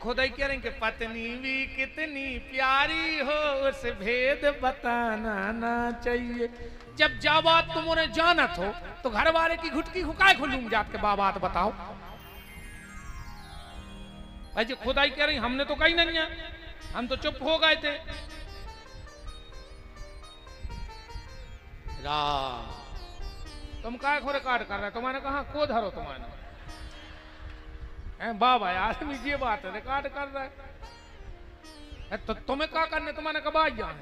खुदाई कह रहे हैं कि पत्नी भी कितनी प्यारी हो उस भेद बताना ना चाहिए। जब जा बात तुम उन्हें जानत हो तो घर वाले की घुटकी हुकाय खुलूंग जात के बात बताओ। भाई जी खुदाई कह रही हमने तो कही नहीं है, हम तो चुप हो गए थे। राम तुम काय खो रिकॉर्ड कर रहे, तुम्हारे कहा को धरो तुम्हारे बाबा यार ये बात है रिकॉर्ड कर रहा है तो तुम्हें क्या करने, तुम्हारे कब आ है।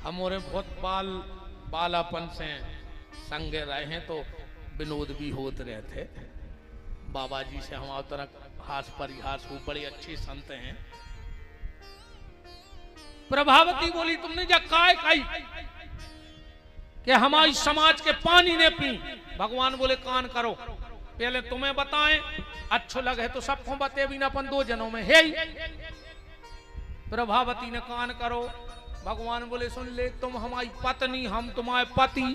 हमारे बहुत बालापन से संगे रहे हैं तो विनोद भी होते रहते। बाबा जी से हम तरह हास परिहास हो, बड़े अच्छे संत हैं। प्रभावती बोली तुमने जा काय काई कि हमारी समाज के पानी ने पी। भगवान बोले कान करो, पहले तुम्हें बताएं, अच्छो लगे तो सबको बते भी ना अपन दो जनों में है। प्रभावती ने कान करो। भगवान बोले सुन ले, तुम हमारी पत्नी, हम तुम्हारे पति।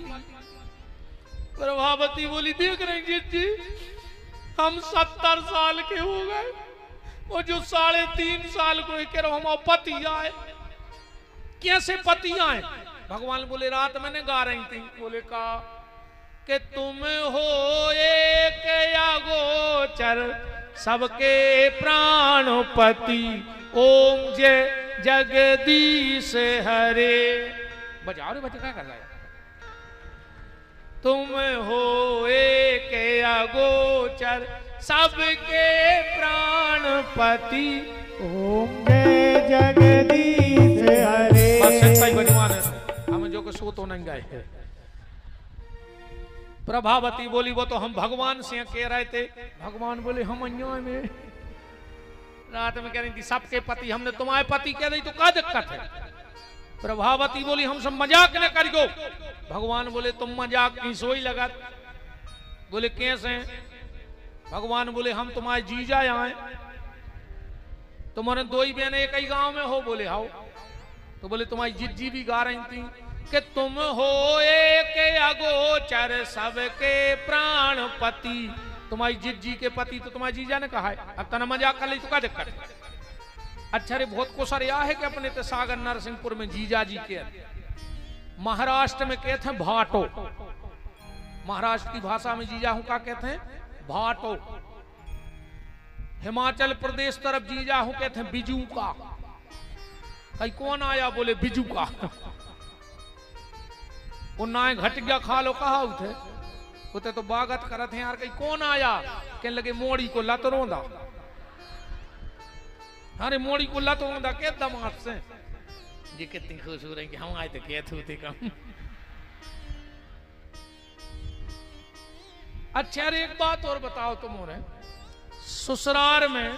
प्रभावती बोली देख रहे जी हम 70 साल के हो गए, वो जो 3.5 साल को कह रहा हमारे पति आए। कैसे पति आए? भगवान बोले रात मैंने गा रही थी, बोले का कि तुम हो एक या गोचर सबके प्राणपति, ओम जय जगदीश हरे। बजाओ रे बच्चे क्या कर रहा है? तुम हो एक अगोचर सबके प्राणपति, ओम जय जगदीश हरे। बस इतना ही बजवान है, हमें जो सो तो नहीं गए। प्रभावती बोली वो तो हम भगवान से कह रहे थे। भगवान बोले हम अन्याय में रात में कह रही थी सबके पति, हमने तुम्हारे पति कह रही तो क्या दिक्कत है? प्रभावती बोली हम सब मजाक न करियो। भगवान बोले तुम मजाक की सोई लगा। बोले कैसे? भगवान बोले हम तुम्हारे जीजा आए, तुम्हारे 2 ही बहन एक ही गांव में हो। बोले हाउ। तो बोले तुम्हारी जिज्जी भी गा रही थी कि तुम हो एक अगोचर सबके प्राणपति। तुम्हारी जिज्जी के पति तो तुम्हारे जीजा ने कहा है, अब तना मजाक कर ली तो क्या दिक्कत है? अच्छा रे बहुत कुछ या है कि अपने ते सागर नरसिंहपुर में जीजा जी के, महाराष्ट्र में कहते हैं भाटो। महाराष्ट्र की भाषा में जीजा हूं का कहते हैं भाटो। हिमाचल प्रदेश तरफ जीजा हूं कहते हैं बिजू का। कहीं कौन आया? बोले बिजू का। वो ना घट गया खा लो कहा उठे उते तो बागत करत हैं यार। कहीं कौन आया? कहने लगे मोड़ी को लत रोंदा। अरे मोड़ी को लत रोंदा के दमाद से जी कितनी खुश हो रही कि हम आए तो कहते थे कम। अच्छा अरे एक बात और बताओ तुम हो रहे ससुराल में,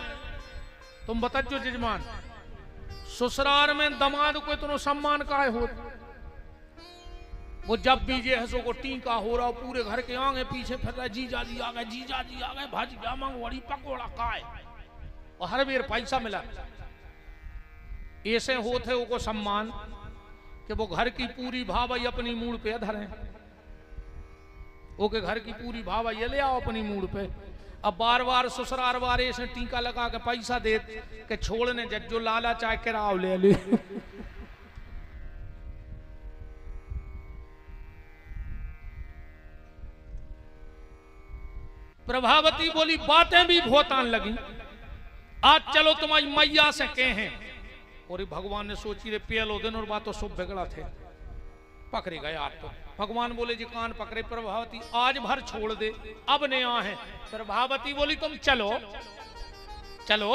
तुम बताओ जजमान, ससुराल में दमाद को इतना सम्मान काहे हो? वो जब भी जे हसो को टीका हो रहा पूरे घर के आगे पीछे फिर रहा जीजा जी आ गए, जीजा जी आ गए, भाजिया मंगवाड़ी पकौड़ा खाए और हर बेर पैसा मिला। ऐसे होते वो को सम्मान कि वो घर की पूरी भावाई अपनी मूड पे धरे। वो के घर की पूरी भावाई ले आओ अपनी मूड पे। अब बार बार ससुराल वाले ऐसे टीका लगा के पैसा दे के छोड़ने जज्जो लाला चाहे किराव ले ले। प्रभावती बोली बातें भी बहुत आन लगी। आज चलो तुम्हारी मैया से कहें। और भगवान ने सोची रे पहलो दिन और बात तो सब बिगड़ा थे, पकड़े गए आज तो। भगवान बोले जी कान पकड़े प्रभावती आज भर छोड़ दे, अब ने आ है। प्रभावती बोली तुम चलो चलो,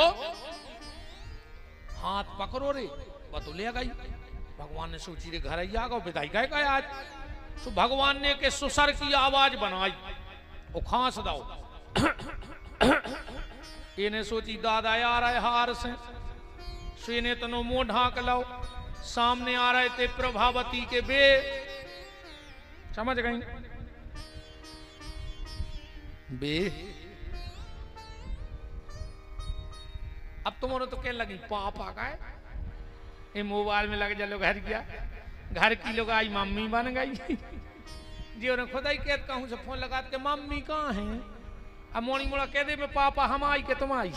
हाथ पकड़ो रे बतुले गई। भगवान ने सोची रे घर आ गो विदाई गए आज। तो भगवान ने के सुसर की आवाज बनाई, वो खांस दाओ। इन्हें सोची दादा आ रहा है हार से, ने तनो मुंह ढांक लाओ। सामने आ रहे थे प्रभावती के बे, समझ गई बे। अब तुम्हारे तो क्या लगी पाप आ गए, ये मोबाइल में लग जा लो घर गया, घर की लोग आई मम्मी बन गई। जी उन्हें खुदा ही कहत कहूँ से फोन लगा के मम्मी कहाँ है, अब मोड़ी मोड़ा कह दे में पापा हम आई के तुम आई,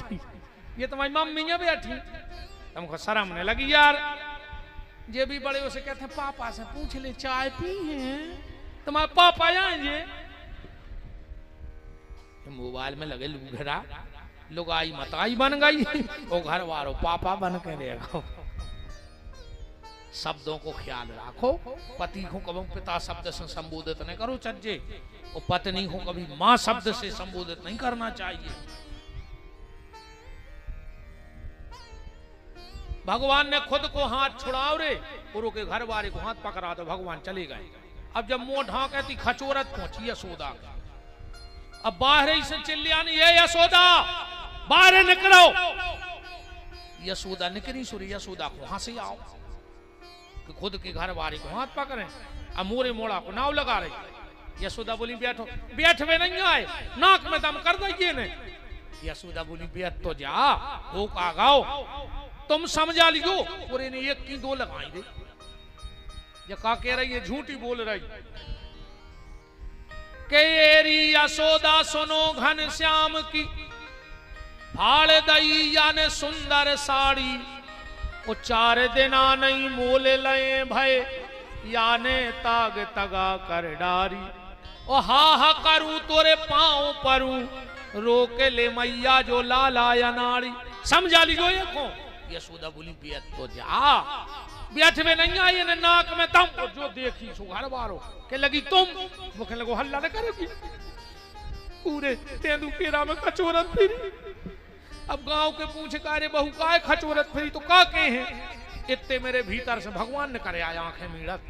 ये तुम्हारी मम्मी है बैठी। हमको शर्म नहीं लगी यार। जे भी बड़े उसे कहते हैं पापा से पूछ ले चाय पी है, तुम्हारे पापा आएंगे। मोबाइल में लगे लूघरा लुगाई मताई बन गई, वो घर वालों पापा बन के रहेगा। शब्दों को ख्याल रखो, पति को कभी पिता शब्द से संबोधित नहीं करो चज्जे, और पत्नी को कभी मां शब्द से संबोधित नहीं करना चाहिए। भगवान ने खुद को हाथ छुड़ाओ रे, गुरु के घर वाले को हाथ पकड़ा तो भगवान चले गए। अब जब मुंह ढांकती खचोरत पहुंची यशोदा, अब बाहर ही से चिल्लाने ये यशोदा बाहर निकलो। यशोदा निकली, सूर्य यशोदा को हंसी आओ कि खुद के घर वाले को हाथ पकड़े, अब मोरे मोड़ा को नाव लगा रही। यशोदा बोली बैठो, बैठ में नहीं आए, नाक में दम कर दीजिए ने। यशोदा बोली बैठ तो जा, हो का गाओ, तुम समझा लियो। पूरे ने एक की दो लगाई दे, ये का कह रही है, झूठी बोल रही। केरी यशोदा सुनो घन श्याम की, फाड़ दई याने सुंदर साड़ी, वो 4 दिना नहीं मोल लए भय, याने ताग तगा कर डारी। ओ हा करूं तोरे पांव परूं, रोक ले मैया जो लाला या नारी। समझा लीजो ये को। यशोदा बोली बैठ तो जा, बैठ में नहीं आई ने नाक में दम, जो देखी सो घर वालों के लगी तुम, वो कहने लगो हल्ला न करेगी, पूरे तेंदू केरा में कचोरत फिरी। अब गांव के पूछे का रे बहू का खचोरत फिरी, तो का के हैं। इतने मेरे भीतर से भगवान ने करे आया आंखें मीड़त,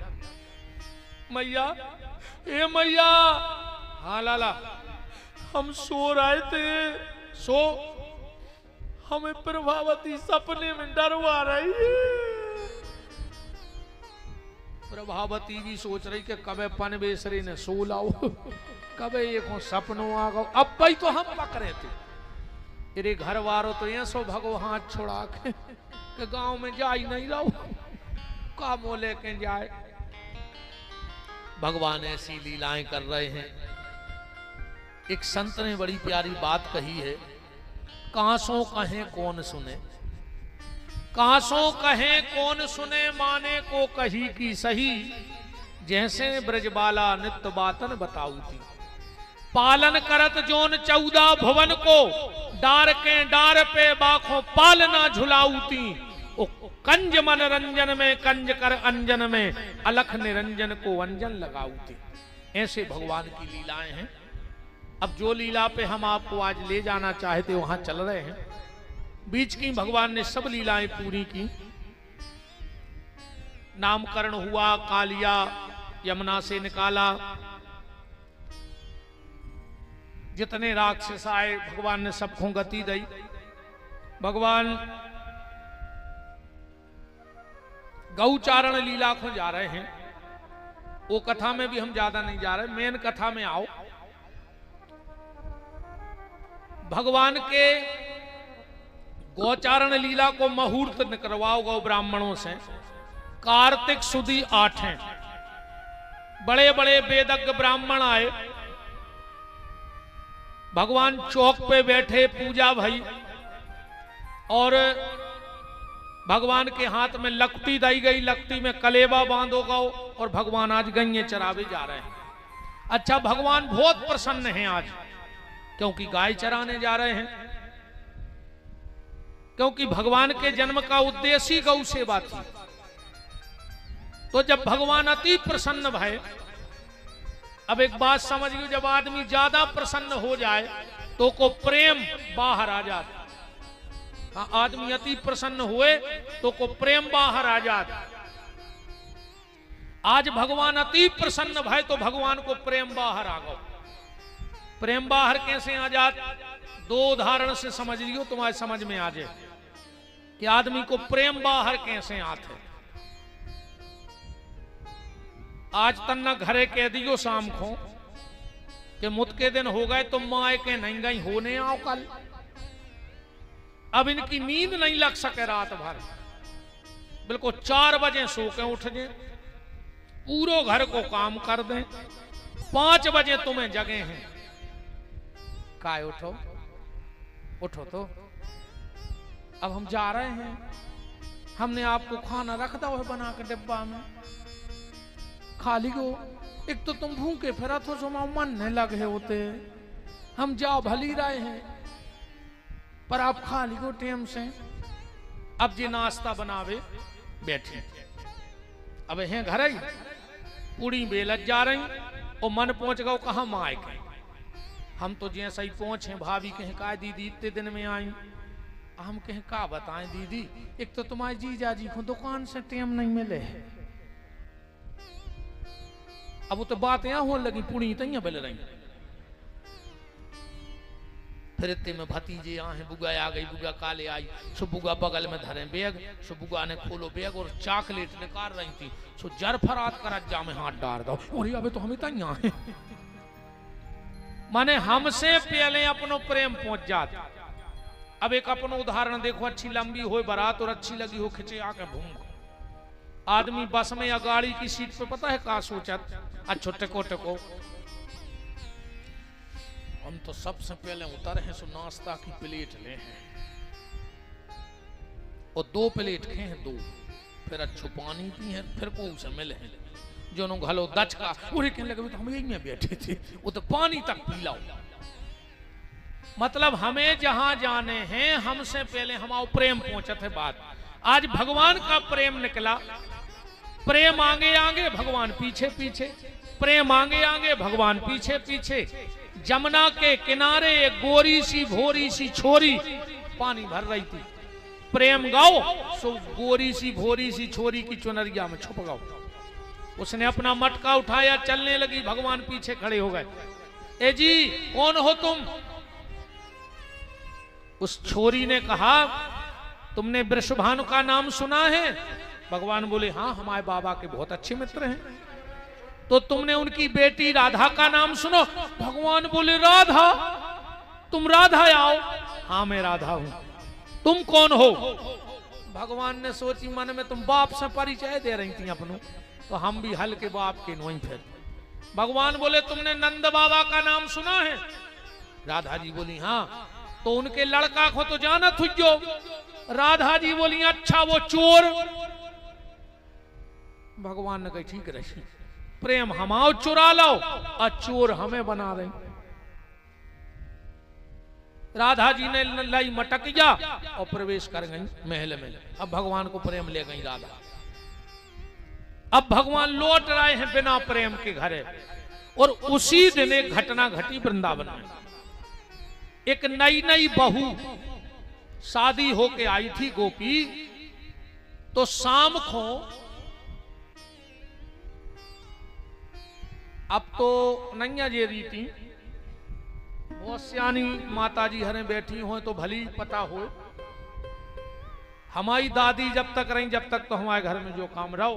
मैया ए मैया। हाँ लाला, हम सो रहे थे, सो हमें प्रभावती सपने में डरवा रही है। प्रभावती भी सोच रही कि कबे पनवेसरे ने सो लाओ, कबे ये को सपनों आ गो। अब भाई तो हम पकड़े थे, तेरे घर वालों तो ये सो भगो हाथ छोड़ा के गांव में जा ही नहीं रहो, का मोह लेके जाए। भगवान ऐसी लीलाएं कर रहे हैं। एक संत ने बड़ी प्यारी बात कही है, कांसों कहें कौन सुने, कांसों कहें कौन सुने, माने को कही की सही, जैसे ब्रजबाला नित्य बातन बताऊती। पालन करत जोन 14 भुवन को, डार के डार पे बाखों पालना झुलाऊती। ओ कंज मनरंजन में कंज कर अंजन में, अलख निरंजन को अंजन लगाऊती। ऐसे भगवान की लीलाएं हैं। अब जो लीला पे हम आपको आज ले जाना चाहते वहां चल रहे हैं। बीच की भगवान ने सब लीलाएं पूरी की। नामकरण हुआ, कालिया यमुना से निकाला, जितने राक्षस आए भगवान ने सबको गति दी। भगवान गौचारण लीला को जा रहे हैं, वो कथा में भी हम ज्यादा नहीं जा रहे, मेन कथा में आओ। भगवान के गौचारण लीला को मुहूर्त निकलवाओ गौ ब्राह्मणों से। कार्तिक सुदी 8 हैं, बड़े बड़े वेदज्ञ ब्राह्मण आए। भगवान चौक पे बैठे, पूजा भई, और भगवान के हाथ में लकटी दी गई, लकटी में कलेबा बांधो गौ, और भगवान आज गैये चरावे जा रहे हैं। अच्छा, भगवान बहुत प्रसन्न हैं आज, क्योंकि गाय चराने जा रहे हैं। क्योंकि भगवान के जन्म का उद्देश्य ही गौ सेवा थी। तो जब भगवान अति प्रसन्न भय, अब एक बात समझिए, जब आदमी ज्यादा प्रसन्न हो जाए तो को प्रेम बाहर आ जाता। हाँ, आदमी अति प्रसन्न हुए तो को प्रेम बाहर आ जाता। आज भगवान अति प्रसन्न भय तो भगवान को प्रेम बाहर आ गया। प्रेम बाहर कैसे आ जात? 2 उदाहरण से समझ लियो, तुम्हारे समझ में आ जाए कि आदमी को प्रेम बाहर कैसे आते। आज तन्ना घरे कह दियो शाम को कि मुत के दिन हो गए, तुम माए के नहीं गई होने आओ कल। अब इनकी नींद नहीं लग सके रात भर, बिल्कुल 4 बजे सो के उठ जाए, पूरो घर को काम कर दें, 5 बजे तुम्हें जगे हैं, काय उठो उठो तो, अब हम जा रहे हैं, हमने आपको खाना रख दो है बना के डिब्बा में, खा ली गो। एक तो तुम भूखे फिरा तो जो मन नहीं लगे होते, हम जाओ भली रहे हैं, पर आप खा ली गो टेम से। अब जी नाश्ता बनावे बैठे, अब हैं घर ही पूरी बेलत जा रही, और मन पहुंच गो कहा माए के, हम तो जैसा ही पहुंचे भाभी कहें का दीदी इतने दिन में आई, हम कहें का बताएं दीदी, एक तो तुम्हारे जीजा जी को दुकान से टेम नहीं मिले है। अब वो तो बात यहाँ होने लगी, पूरी तैयां बेल रही, फिर इतने में भतीजे आए, बुआ आ गई, बुआ काले आई, सो बुआ बगल में धरे बैग, सो बुआ ने खोलो बैग और चॉकलेट निकाल रही थी, सो जरफरात कर जा में हाथ डाल दो, और अबे तो हमें तैयां है। माने हमसे पहले अपनो प्रेम पहुंच जाता। अब एक अपनो उदाहरण देखो, अच्छी लंबी हो बारात और अच्छी लगी हो खिंचे आके भूंग, आदमी बस में या गाड़ी की सीट पे पता है का सोचत, अच्छो टको टको हम तो सबसे पहले उतर हैं, सो नाश्ता की प्लेट ले हैं और 2 प्लेट खे हैं, 2 फिर अच्छो पानी पी हैं, फिर को उसे मिले हैं जो नो घलो दच का, और कहने लगे तो हम यही में बैठे थे, वो तो पानी तक पी लाओ। मतलब हमें जहां जाने हैं हमसे पहले हमारा प्रेम पहुंचत है बात। आज भगवान का प्रेम निकला, प्रेम आगे आगे भगवान पीछे पीछे, प्रेम आगे आगे भगवान पीछे पीछे। जमुना के किनारे एक गोरी सी भोरी सी छोरी पानी भर रही थी, प्रेम गाओ सो गोरी सी भोरी सी छोरी की चुनरिया में छुप गाओ। उसने अपना मटका उठाया, चलने लगी, भगवान पीछे खड़े हो गए। ए जी कौन हो तुम? उस छोरी ने कहा तुमने वृषभानु का नाम सुना है? भगवान बोले हाँ, हमारे बाबा के बहुत अच्छे मित्र हैं। तो तुमने उनकी बेटी राधा का नाम सुनो? भगवान बोले राधा? तुम राधा आओ? हाँ मैं राधा हूं। तुम कौन हो? भगवान ने सोची मन में तुम बाप से परिचय दे रही थी अपनों, तो हम भी हल्के बाप के नोई फिर। भगवान बोले तुमने नंद बाबा का नाम सुना है? राधा जी बोली हाँ। तो उनके लड़का को तो जाना थुजो? राधा जी बोली अच्छा वो चोर। भगवान ने कही ठीक रही, प्रेम हमाओ चुरा लो और चोर हमें बना रहे। राधा जी ने लाई मटक जा और प्रवेश कर गई महल में। अब भगवान को प्रेम ले गई राधा। अब भगवान लौट रहे हैं बिना प्रेम के घरे, और उसी दिन एक घटना घटी वृंदावन में। एक नई नई बहू शादी होके आई थी गोपी, तो शाम को, अब तो नैया जे रीति बहुत सियानी माता जी हरे बैठी हो तो भली पता हो। हमारी दादी जब तक रही जब तक तो हमारे घर में जो काम रहो,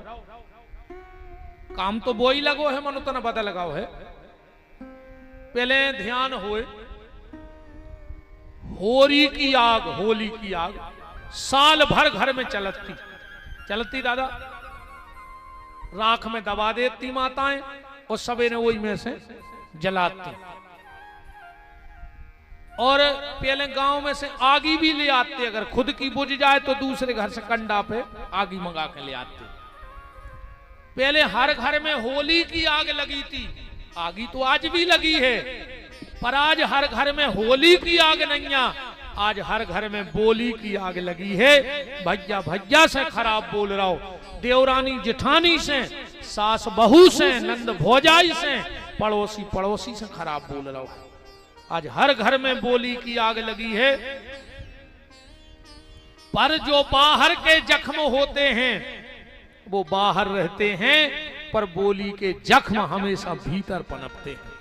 काम तो वो ही लगो है, मनो तो न पता लगाओ है। पहले ध्यान होए, होली की आग, होली की आग साल भर घर में चलती दादा, राख में दबा देती माताएं और सवेरे वही में से जलाती। और पहले गांव में से आगी भी ले आते, अगर खुद की बुझ जाए तो दूसरे घर से कंडा पे आगी मंगा के ले आते। पहले हर घर में होली की आग लगी थी, आगी तो आज भी लगी है, पर आज हर घर में होली की आग नहीं है, आज हर घर में बोली की आग लगी है। भैया भैया से खराब बोल रहा हो, देवरानी जेठानी से, सास बहू से, नंद भौजाई से, पड़ोसी पड़ोसी से खराब बोल रहा हो। आज हर घर में बोली की आग लगी है। पर जो बाहर के जख्म होते हैं वो बाहर रहते हैं, पर बोली के जख्म हमेशा भीतर पनपते हैं।